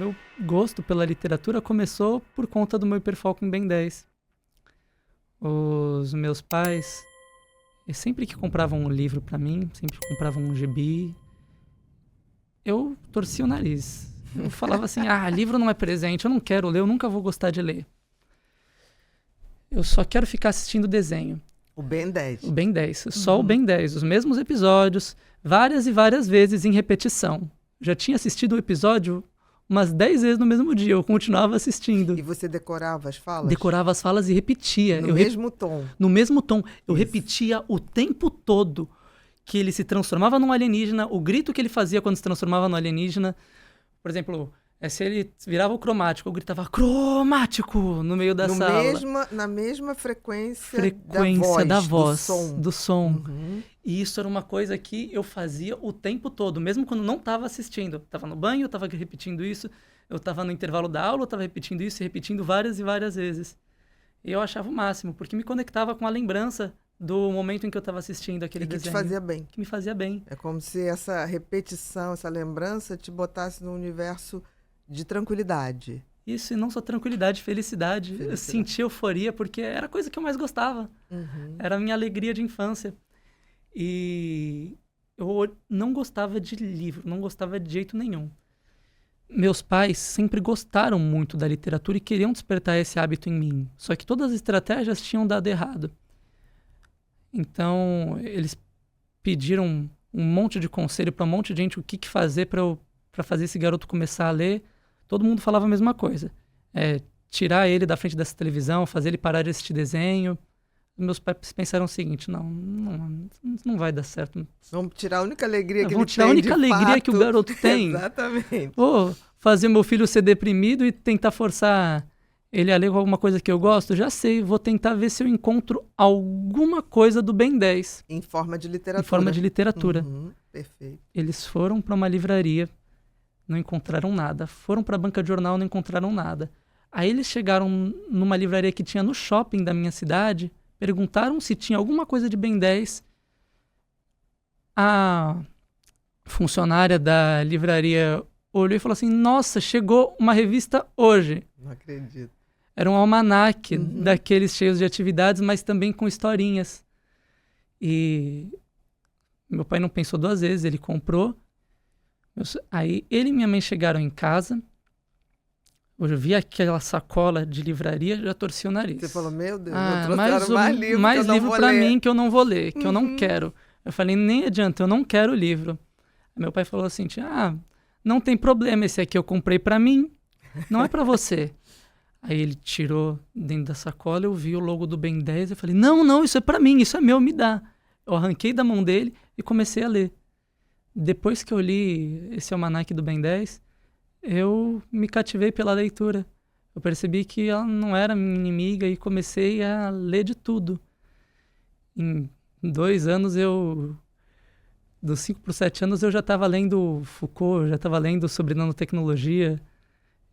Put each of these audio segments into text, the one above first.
meu gosto pela literatura começou por conta do meu hiperfoco em Ben 10. Os meus pais, sempre que compravam um livro pra mim, sempre que compravam um gibi, eu torcia o nariz. Eu falava assim, livro não é presente, eu não quero ler, eu nunca vou gostar de ler. Eu só quero ficar assistindo desenho. O Ben 10. O Ben 10, só o Ben 10, os mesmos episódios, várias e várias vezes em repetição. Já tinha assistido o episódio umas 10 vezes no mesmo dia, eu continuava assistindo. E você decorava as falas? Decorava as falas e repetia. No mesmo tom? No mesmo tom. Eu repetia o tempo todo que ele se transformava num alienígena, o grito que ele fazia quando se transformava no alienígena. Por exemplo, se ele virava o cromático, eu gritava cromático no meio da sala. Na mesma frequência da voz, do som. E isso era uma coisa que eu fazia o tempo todo, mesmo quando não estava assistindo. Estava no banho, eu estava repetindo isso. Eu estava no intervalo da aula, eu estava repetindo isso e repetindo várias e várias vezes. E eu achava o máximo, porque me conectava com a lembrança do momento em que eu estava assistindo aquele desenho. E que te fazia bem. Que me fazia bem. É como se essa repetição, essa lembrança te botasse num universo de tranquilidade. Isso, e não só tranquilidade, felicidade. Eu senti euforia, porque era a coisa que eu mais gostava. Era a minha alegria de infância. E eu não gostava de livro, não gostava de jeito nenhum. Meus pais sempre gostaram muito da literatura e queriam despertar esse hábito em mim. Só que todas as estratégias tinham dado errado. Então, eles pediram um monte de conselho para um monte de gente o que fazer para fazer esse garoto começar a ler. Todo mundo falava a mesma coisa. Tirar ele da frente dessa televisão, fazer ele parar de assistir desenho. Meus pais pensaram o seguinte, não vai dar certo. Vamos tirar a única alegria que ele tem, Vamos tirar a única alegria que o garoto tem. Exatamente. Ou fazer meu filho ser deprimido e tentar forçar ele a ler alguma coisa que eu gosto? Já sei, vou tentar ver se eu encontro alguma coisa do Ben 10. Em forma de literatura. Em forma de literatura. Perfeito. Eles foram para uma livraria, não encontraram nada. Foram para a banca de jornal, não encontraram nada. Aí eles chegaram numa livraria que tinha no shopping da minha cidade, perguntaram se tinha alguma coisa de Ben 10. A funcionária da livraria olhou e falou assim, nossa, chegou uma revista hoje. Não acredito. Era um almanaque daqueles cheios de atividades, mas também com historinhas. E meu pai não pensou duas vezes, ele comprou. Aí ele e minha mãe chegaram em casa. Eu vi aquela sacola de livraria, já torci o nariz. Você falou, meu Deus, mais livro para mim que eu não vou ler, que eu não quero. Eu falei, nem adianta, eu não quero o livro. Aí meu pai falou assim, não tem problema, esse aqui eu comprei para mim, não é para você. Aí ele tirou dentro da sacola, eu vi o logo do Ben 10, eu falei, não, isso é para mim, isso é meu, me dá. Eu arranquei da mão dele e comecei a ler. Depois que eu li esse almanaque do Ben 10, eu me cativei pela leitura. Eu percebi que ela não era minha inimiga e comecei a ler de tudo. Em 2 anos, dos 5 para os 7 anos, eu já estava lendo Foucault, já estava lendo sobre nanotecnologia.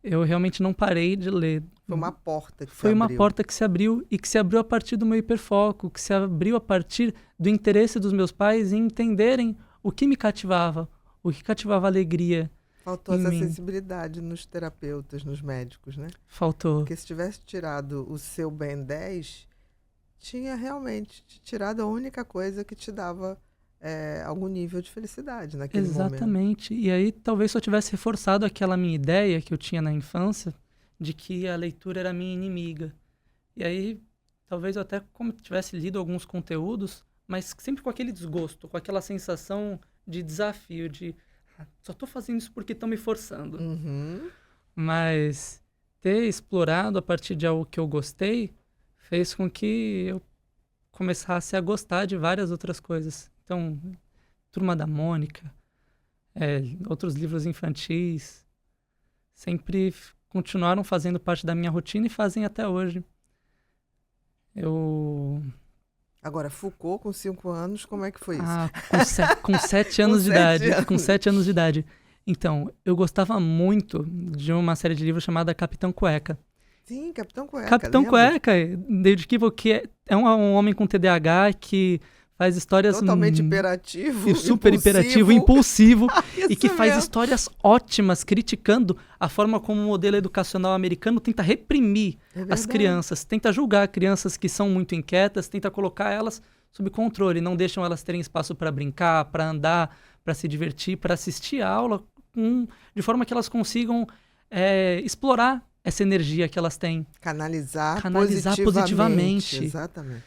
Eu realmente não parei de ler. Foi uma porta que se abriu. Foi uma porta que se abriu e que se abriu a partir do meu hiperfoco, que se abriu a partir do interesse dos meus pais em entenderem o que me cativava, o que cativava a alegria. Faltou essa sensibilidade nos terapeutas, nos médicos, né? Faltou. Porque se tivesse tirado o seu Ben 10, tinha realmente tirado a única coisa que te dava algum nível de felicidade naquele momento. Exatamente. E aí talvez só tivesse reforçado aquela minha ideia que eu tinha na infância de que a leitura era minha inimiga. E aí talvez eu até tivesse lido alguns conteúdos, mas sempre com aquele desgosto, com aquela sensação de desafio, de só estou fazendo isso porque estão me forçando. Mas ter explorado a partir de algo que eu gostei fez com que eu começasse a gostar de várias outras coisas. Então, Turma da Mônica, outros livros infantis, sempre continuaram fazendo parte da minha rotina e fazem até hoje. Agora, Foucault, com 5 anos, como é que foi isso? Com 7 anos de idade. Com 7 anos de idade. Então, eu gostava muito de uma série de livros chamada Capitão Cueca. Sim, Capitão Cueca. Capitão Cueca, David Keeble, que é um homem com TDAH que faz histórias... Totalmente hiperativo. E super hiperativo, impulsivo. E que faz mesmo. histórias ótimas, criticando a forma como o modelo educacional americano tenta reprimir as crianças. Tenta julgar crianças que são muito inquietas, tenta colocar elas sob controle. Não deixam elas terem espaço para brincar, para andar, para se divertir, para assistir a aula, de forma que elas consigam explorar essa energia que elas têm. Canalizar positivamente. Exatamente.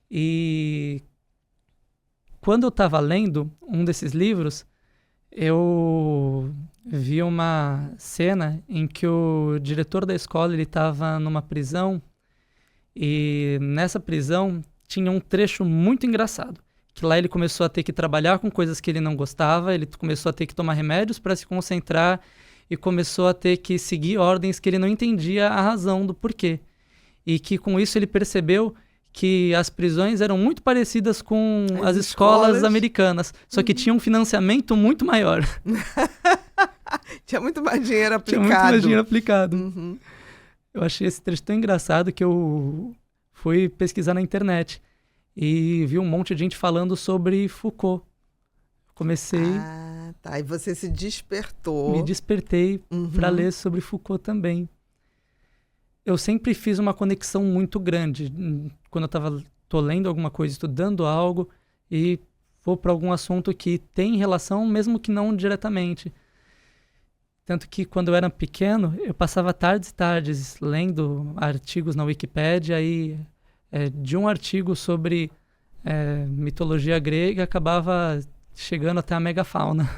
E quando eu estava lendo um desses livros, eu vi uma cena em que o diretor da escola estava numa prisão, e nessa prisão tinha um trecho muito engraçado, que lá ele começou a ter que trabalhar com coisas que ele não gostava, ele começou a ter que tomar remédios para se concentrar e começou a ter que seguir ordens que ele não entendia a razão do porquê. E que com isso ele percebeu que as prisões eram muito parecidas com as escolas americanas, só que tinha um financiamento muito maior. Tinha muito mais dinheiro aplicado. Tinha muito mais dinheiro aplicado. Eu achei esse trecho tão engraçado que eu fui pesquisar na internet e vi um monte de gente falando sobre Foucault. Comecei... Tá. E você se despertou. Me despertei para ler sobre Foucault também. Eu sempre fiz uma conexão muito grande quando eu tô lendo alguma coisa, estudando algo e vou para algum assunto que tem relação, mesmo que não diretamente. Tanto que quando eu era pequeno, eu passava tardes e tardes lendo artigos na Wikipédia e de um artigo sobre mitologia grega acabava chegando até a megafauna.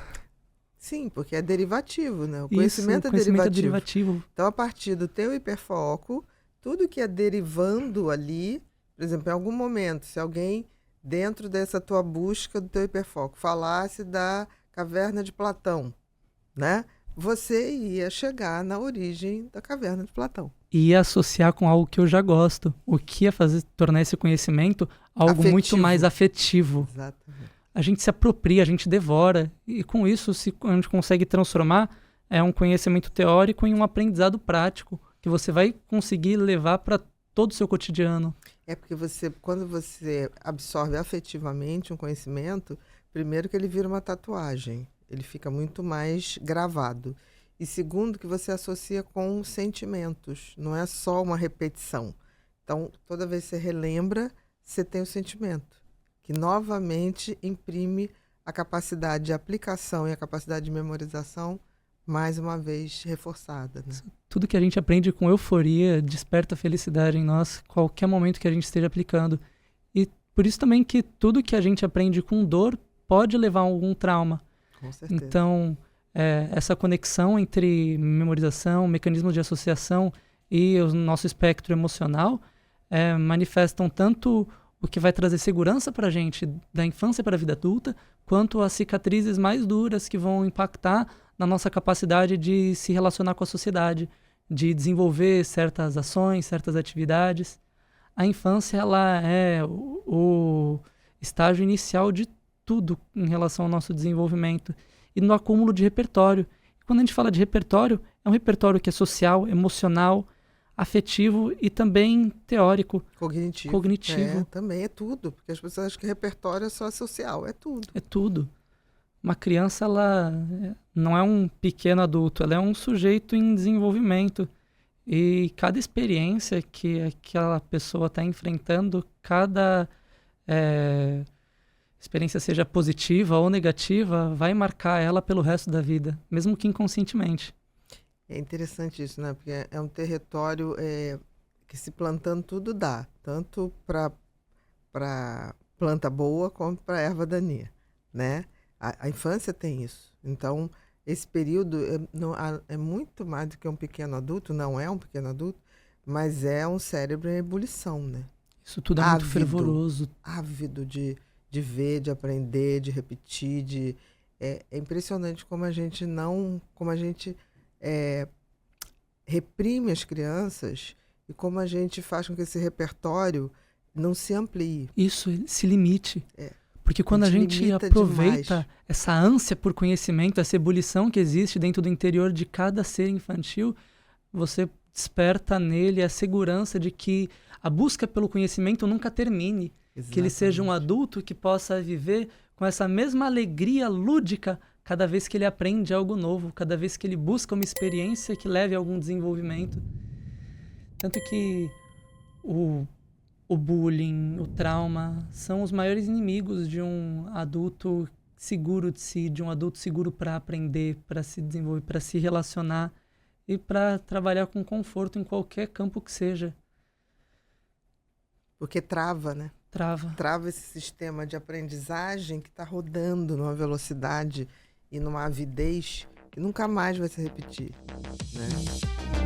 Sim, porque é derivativo, né? O conhecimento é derivativo. Então, a partir do teu hiperfoco, tudo que é derivando ali, por exemplo, em algum momento, se alguém, dentro dessa tua busca do teu hiperfoco, falasse da caverna de Platão, né? Você ia chegar na origem da caverna de Platão. E ia associar com algo que eu já gosto, o que ia tornar esse conhecimento algo muito mais afetivo. Exatamente. A gente se apropria, a gente devora, e com isso a gente consegue transformar um conhecimento teórico em um aprendizado prático, que você vai conseguir levar para todo o seu cotidiano. É porque quando você absorve afetivamente um conhecimento, primeiro que ele vira uma tatuagem, ele fica muito mais gravado. E segundo, que você associa com sentimentos, não é só uma repetição. Então, toda vez que você relembra, você tem o sentimento, que novamente imprime a capacidade de aplicação e a capacidade de memorização, mais uma vez reforçada. Né? Tudo que a gente aprende com euforia desperta felicidade em nós, qualquer momento que a gente esteja aplicando. E por isso também que tudo que a gente aprende com dor pode levar a algum trauma. Com certeza. Então, essa conexão entre memorização, mecanismos de associação e o nosso espectro emocional manifestam tanto o que vai trazer segurança para a gente da infância para a vida adulta, quanto as cicatrizes mais duras que vão impactar na nossa capacidade de se relacionar com a sociedade, de desenvolver certas ações, certas atividades. A infância ela é o estágio inicial de tudo em relação ao nosso desenvolvimento e no acúmulo de repertório. Quando a gente fala de repertório, é um repertório que é social, emocional, afetivo e também teórico. Cognitivo. Também é tudo, porque as pessoas acham que repertório é só social, é tudo. É tudo. Uma criança, ela não é um pequeno adulto, ela é um sujeito em desenvolvimento. E cada experiência que aquela pessoa está enfrentando, cada experiência seja positiva ou negativa, vai marcar ela pelo resto da vida, mesmo que inconscientemente. É interessante isso, né? Porque é um território que se plantando tudo dá, tanto para planta boa como para erva daninha, né? A infância tem isso. Então, esse período é muito mais do que um pequeno adulto, não é um pequeno adulto, mas é um cérebro em ebulição, né? Isso tudo é muito fervoroso. Ávido de ver, de aprender, de repetir. É impressionante como a gente reprime as crianças e como a gente faz com que esse repertório não se amplie. Isso, se limite. Porque quando a gente aproveita essa ânsia por conhecimento, essa ebulição que existe dentro do interior de cada ser infantil, você desperta nele a segurança de que a busca pelo conhecimento nunca termine, Exatamente. Que ele seja um adulto que possa viver com essa mesma alegria lúdica cada vez que ele aprende algo novo, cada vez que ele busca uma experiência que leve a algum desenvolvimento. Tanto que o bullying, o trauma, são os maiores inimigos de um adulto seguro de si, de um adulto seguro para aprender, para se desenvolver, para se relacionar e para trabalhar com conforto em qualquer campo que seja. Porque trava, né? Trava esse sistema de aprendizagem que está rodando numa velocidade e numa avidez que nunca mais vai se repetir, né?